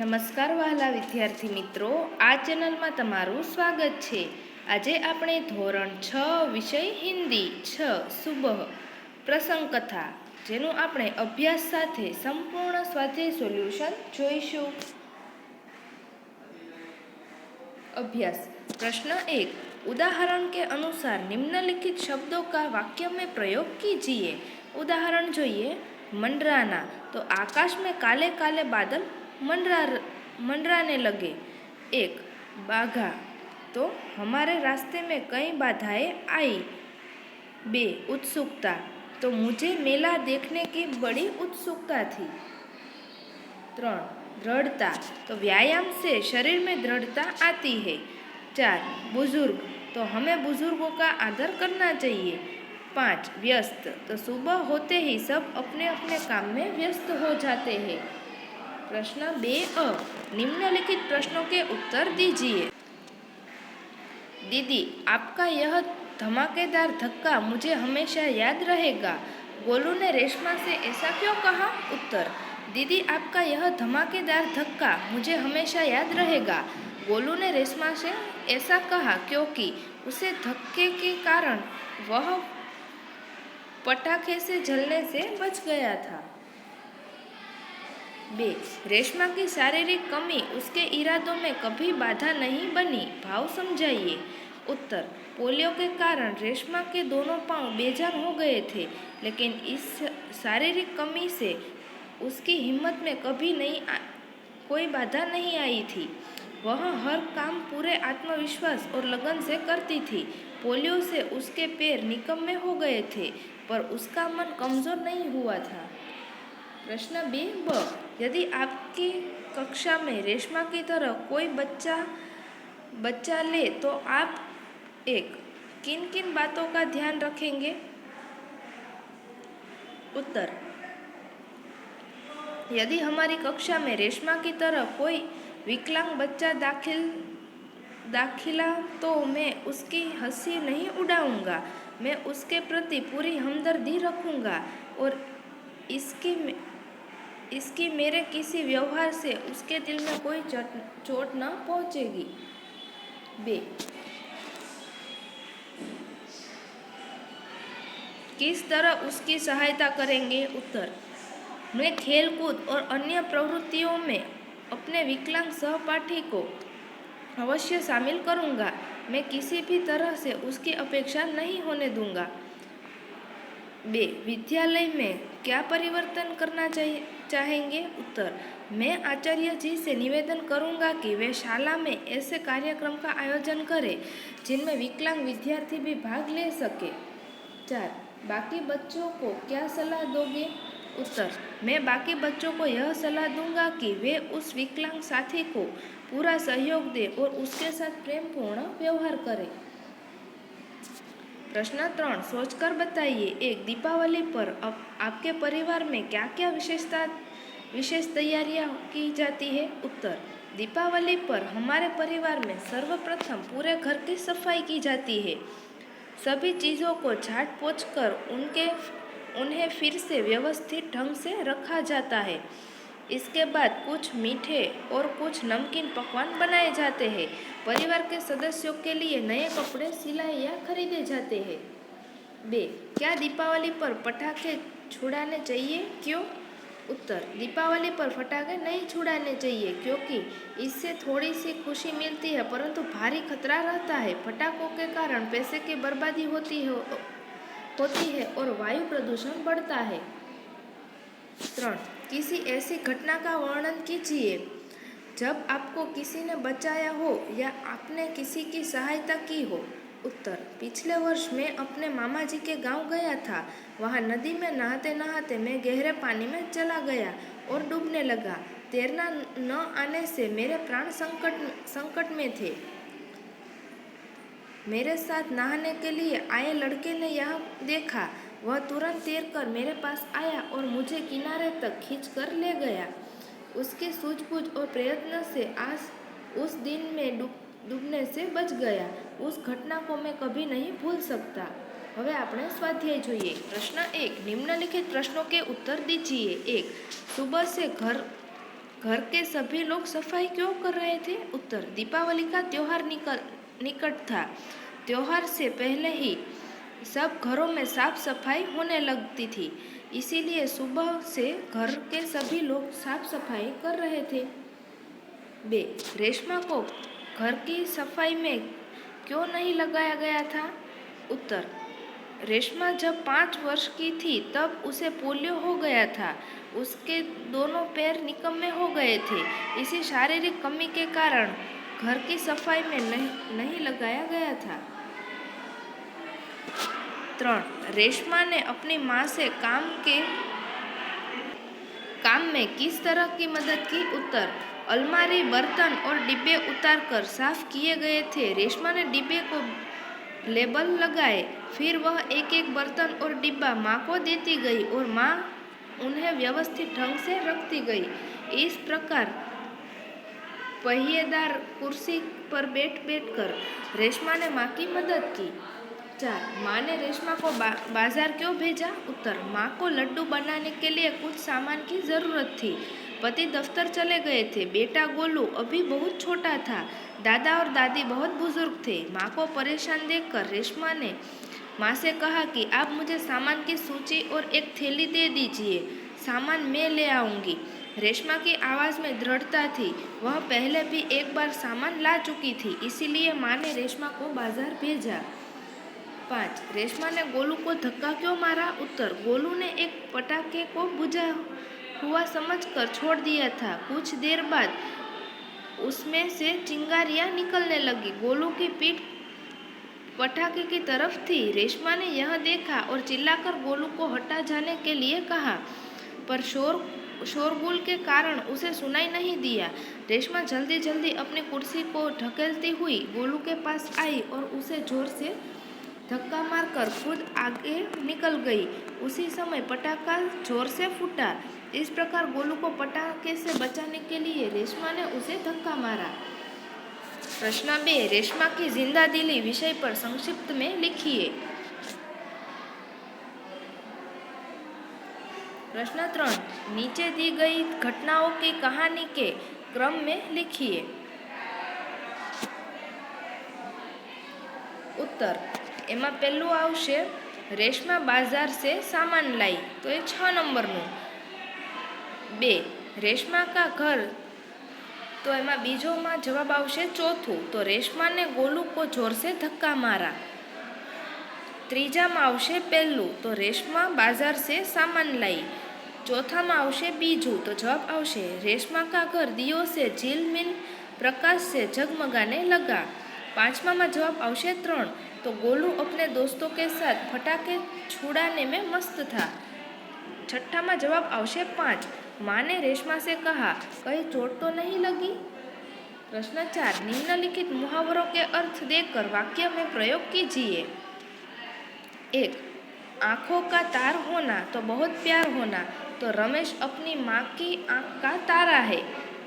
નમસ્કાર વહાલા વિદ્યાર્થી મિત્રો, આ ચેનલમાં તમારું સ્વાગત છે. આજે આપણે ધોરણ 6 વિષય હિન્દી 6 સુબહ પ્રસંગ કથા, જેનું આપણે અભ્યાસ સાથે સંપૂર્ણ સ્વાધ્યાય સોલ્યુશન જોઈશું. अभ्यास प्रश्न 1. उदाहरण के अनुसार निम्नलिखित शब्दों का वाक्य में प्रयोग कीजिए. उदाहरण જોઈએ. मंडराना, तो आकाश में काले काले बादल मंडराने लगे. 1. बाघा, तो हमारे रास्ते में कई बाधाएं आई. 2. उत्सुकता, तो मुझे मेला देखने की बड़ी उत्सुकता थी. 3. दृढ़ता, तो व्यायाम से शरीर में दृढ़ता आती है. 4. बुजुर्ग, तो हमें बुजुर्गों का आदर करना चाहिए. 5. व्यस्त, तो सुबह होते ही सब अपने अपने काम में व्यस्त हो जाते हैं. प्रश्न 2 निम्नलिखित प्रश्नों के उत्तर दीजिए. दीदी, आपका यह धमाकेदार धक्का मुझे हमेशा याद रहेगा. गोलू ने रेशमा से ऐसा क्यों कहा? उत्तर. दीदी, आपका यह धमाकेदार धक्का मुझे हमेशा याद रहेगा. गोलू ने रेशमा से ऐसा कहा क्योंकि उसे धक्के के कारण वह पटाखे से जलने से बच गया था. 2. रेशमा की शारीरिक कमी उसके इरादों में कभी बाधा नहीं बनी. भाव समझाइए. उत्तर. पोलियो के कारण रेशमा के दोनों पांव बेजान हो गए थे, लेकिन इस शारीरिक कमी से उसकी हिम्मत में कभी कोई बाधा नहीं आई थी. वह हर काम पूरे आत्मविश्वास और लगन से करती थी. पोलियो से उसके पैर निकम्मे हो गए थे, पर उसका मन कमजोर नहीं हुआ था. प्रश्न 2 यदि आपकी कक्षा में रेशमा की तरह कोई बच्चा ले तो आप 1. किन किन बातों का ध्यान रखेंगे? उत्तर. यदि हमारी कक्षा में रेशमा की तरह कोई विकलांग बच्चा दाखिला तो मैं उसकी हंसी नहीं उड़ाऊंगा. मैं उसके प्रति पूरी हमदर्दी रखूंगा और इसकी मेरे किसी व्यवहार से उसके दिल में कोई चोट न पहुंचेगी. 2. किस तरह उसकी सहायता करेंगे? उत्तर. मैं खेलकूद और अन्य प्रवृत्तियों में अपने विकलांग सहपाठी को अवश्य शामिल करूंगा. मैं किसी भी तरह से उसकी अपेक्षा नहीं होने दूंगा. 2. विद्यालय में क्या परिवर्तन करना चाहेंगे? उत्तर. मैं आचार्य जी से निवेदन करूंगा कि वे शाला में ऐसे कार्यक्रम का आयोजन करें जिनमें विकलांग विद्यार्थी भी भाग ले सके. 4. बाकी बच्चों को क्या सलाह दोगे? उत्तर. मैं बाकी बच्चों को यह सलाह दूंगा कि वे उस विकलांग साथी को पूरा सहयोग दें और उसके साथ प्रेमपूर्ण व्यवहार करें. प्रश्न 3 सोचकर बताइए. 1. दीपावली पर आपके परिवार में क्या क्या विशेष तैयारियां की जाती है? उत्तर. दीपावली पर हमारे परिवार में सर्वप्रथम पूरे घर की सफाई की जाती है. सभी चीज़ों को झाड़ पोंछ कर उन्हें फिर से व्यवस्थित ढंग से रखा जाता है. इसके बाद कुछ मीठे और कुछ नमकीन पकवान बनाए जाते हैं. परिवार के सदस्यों के लिए नए कपड़े सिलाए या खरीदे जाते हैं. 2. क्या दीपावली पर पटाखे छुड़ाने चाहिए? क्यों? उत्तर. दीपावली पर पटाखे नहीं छुड़ाने चाहिए क्योंकि इससे थोड़ी सी खुशी मिलती है, परंतु भारी खतरा रहता है. पटाखों के कारण पैसे की बर्बादी होती है और वायु प्रदूषण बढ़ता है. 3. किसी ऐसी घटना का वर्णन कीजिए जब आपको किसी ने बचाया हो या आपने किसी की सहायता की हो. उत्तर. पिछले वर्ष मैं अपने मामा जी के गांव गया था. वहां नदी में नहाते नहाते मैं गहरे पानी में चला गया और डूबने लगा. तैरना न आने से मेरे प्राण संकट में थे. मेरे साथ नहाने के लिए आए लड़के ने यह देखा. वह तुरंत तैरकर मेरे पास आया और मुझे किनारे तक खींचकर ले गया. उसकी सूझबूझ और प्रयत्न से आज उस दिन में डूबने से बच गया. उस घटना को मैं कभी नहीं भूल सकता. હવે આપણે સ્વાધ્યાય જોઈએ. प्रश्न 1 निम्नलिखित प्रश्नों के उत्तर दीजिए. 1. सुबह से घर घर के सभी लोग सफाई क्यों कर रहे थे? उत्तर, दीपावली का त्योहार निकट था। त्योहार से पहले ही सब घरों में साफ सफाई होने लगती थी, इसीलिए सुबह से घर के सभी लोग साफ सफाई कर रहे थे। बे, रेशमा को घर की सफाई में क्यों नहीं लगाया गया था? उत्तर, रेशमा जब 5 वर्ष की थी तब उसे पोलियो हो गया था। उसके दोनों पैर निकम्मे हो गए थे। इसी शारीरिक कमी के कारण घर की सफाई में नहीं लगाया गया था। 3. रेशमा ने अपनी माँ से काम में किस तरह की मदद की? उत्तर, अलमारी, बर्तन और डिब्बे उतारकर साफ किए गए थे। रेशमा ने डिब्बे को लेबल लगाए, फिर वह एक एक बर्तन और डिब्बा माँ को देती गई और माँ उन्हें व्यवस्थित ढंग से रखती गई। इस प्रकार पहिएदार कुर्सी पर बैठ कर रेशमा ने माँ की मदद की। 4. माँ ने रेशमा को बाजार क्यों भेजा? उत्तर, माँ को लड्डू बनाने के लिए कुछ सामान की जरूरत थी। पति दफ्तर चले गए थे। बेटा गोलू अभी बहुत छोटा था। दादा और दादी बहुत बुजुर्ग थे। माँ को परेशान देखकर रेशमा ने माँ से कहा कि आप मुझे सामान की सूची और एक थैली दे दीजिए, सामान मैं ले आऊंगी। रेशमा की आवाज़ में दृढ़ता थी। वह पहले भी एक बार सामान ला चुकी थी, इसीलिए माँ ने रेशमा को बाजार भेजा। 5. रेशमा ने गोलू को धक्का क्यों मारा? उत्तर, गोलू ने एक पटाखे को बुझा हुआ समझकर छोड़ दिया था। कुछ देर बाद उसमें से चिंगारियां निकलने लगी। गोलू की पीठ पटाखे की तरफ थी। रेशमा ने यह देखा और चिल्लाकर गोलू को हटा जाने के लिए कहा, पर शोरगुल के कारण उसे सुनाई नहीं दिया। रेशमा जल्दी जल्दी अपनी कुर्सी को ढकेलती हुई गोलू के पास आई और उसे जोर से धक्का मारकर खुद आगे निकल गई। उसी समय पटाखा जोर से फूटा। इस प्रकार गोलू को पटाखे से बचाने के लिए रेशमा ने उसे धक्का मारा। प्रश्न 2. रेशमा की जिंदा दिली विषय पर संक्षिप्त में लिखिए। प्रश्न 3. नीचे दी गई घटनाओं की कहानी के क्रम में लिखिए। उत्तर, एमा पहलू आवशे रेशमा बाजार से सामान लाई, तो ये 6 नंबरનું। 2. रेशमा का घर, तो एमा बीजो में जवाब आवशे चौथું, तो रेशमा ने गोलू को जोर से धक्का मारा। तीजा में आवशे पहलू, तो रेशमा बाजार से सामान लाई। चौथा में आवशे बीजू, तो जवाब आवशे रेशमा का घर दियो से झिलमिल प्रकाश से जगमगाने लगा। 5मा में जवाब आवशे 3, तो गोलू अपने दोस्तों के साथ पटाखे छुड़ाने में मस्त था। 6ठा में जवाब आवशे 5, माँ ने रेशमा से कहा, कहीं चोट तो नहीं लगी? प्रश्न 4. निम्नलिखित मुहावरों के अर्थ देकर वाक्य में प्रयोग कीजिए। 1. आँखों का तार होना तो बहुत प्यार होना, तो रमेश अपनी माँ की आँख का तारा है।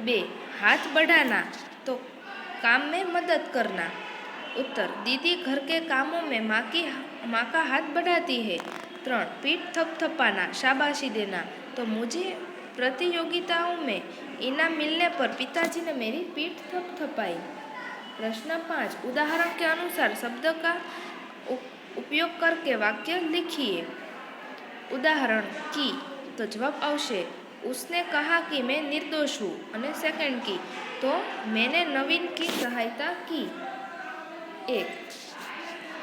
2. हाथ बढ़ाना, तो काम में मदद करना। उत्तर, दीदी घर के कामों में माँ का हाथ बढ़ाती है। 3. पीठ थपथपाना, शाबाशी देना, तो मुझे प्रतियोगिताओं में इनाम मिलने पर पिताजी ने मेरी पीठ थपथपाई। प्रश्न 5. उदाहरण के अनुसार शब्द का उपयोग करके वाक्य लिखिए। उदाहरण की, तो जवाब आवशे उसने कहा कि मैं निर्दोष हूँ, અને सेकंड की, तो मैंने नवीन की सहायता की। 1.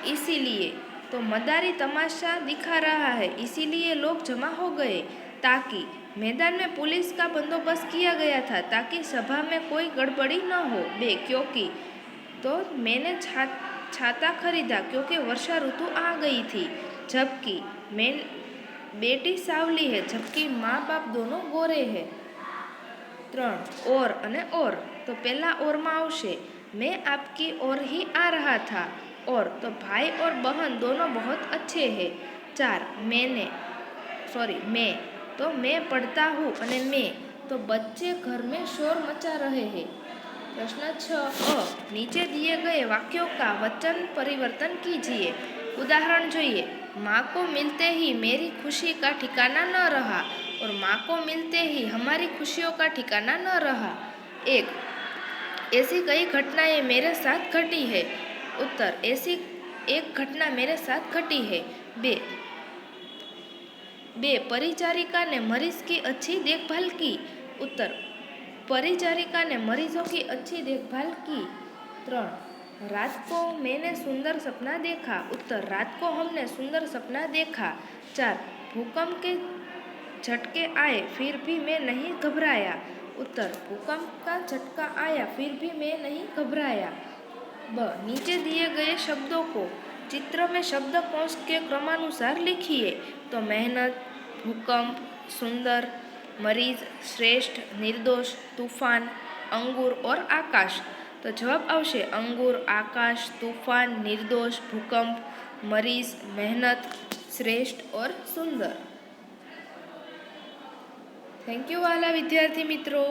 इसीलिए, तो मदारी तमाशा दिखा रहा है, इसीलिए लोग जमा हो गए। ताकि, मैदान में पुलिस का बंदोबस्त किया गया था ताकि सभा में कोई गड़बड़ी न हो। 2. क्योंकि, तो मैंने छाता खरीदा क्योंकि वर्षा ऋतु आ गई थी। जबकि, मैं बेटी सावली है, जबकि माँ बाप दोनों गोरे हैं। 3. और, तो पहला और में आवशे मैं आपकी ओर ही आ रहा था। और, तो भाई और बहन दोनों बहुत अच्छे हैं। 4. मैं, तो मैं पढ़ता हूँ, અને मैं, तो बच्चे घर में शोर मचा रहे हैं। प्रश्न 6. नीचे दिए गए वाक्यों का वचन परिवर्तन कीजिए। उदाहरण જોઈએ, माँ को मिलते ही मेरी खुशी का ठिकाना न रहा। और माँ को मिलते ही हमारी खुशियों का ठिकाना न रहा। एक, ऐसी कई घटनाएं मेरे साथ घटी है। उत्तर, ऐसी एक घटना मेरे साथ घटी है। बे, परिचारिका ने मरीज की अच्छी देखभाल की। उत्तर, परिचारिका ने मरीजों की अच्छी देखभाल की। 3, रात को मैंने सुंदर सपना देखा। उत्तर, रात को हमने सुंदर सपना देखा। 4, भूकंप के झटके आए फिर भी मैं नहीं घबराया। उत्तर, भूकंप का झटका आया फिर भी मैं नहीं घबराया। ब, नीचे दिए गए शब्दों को चित्र में शब्दकोश के क्रमानुसार लिखिए। तो मेहनत, भूकंप, सुंदर, मरीज, श्रेष्ठ, निर्दोष, तूफान, अंगूर और आकाश। तो जवाब आवशे अंगूर, आकाश, तूफान, निर्दोष, भूकंप, मरीज, मेहनत, श्रेष्ठ और सुंदर। थैंक यू वाला विद्यार्थी मित्रों।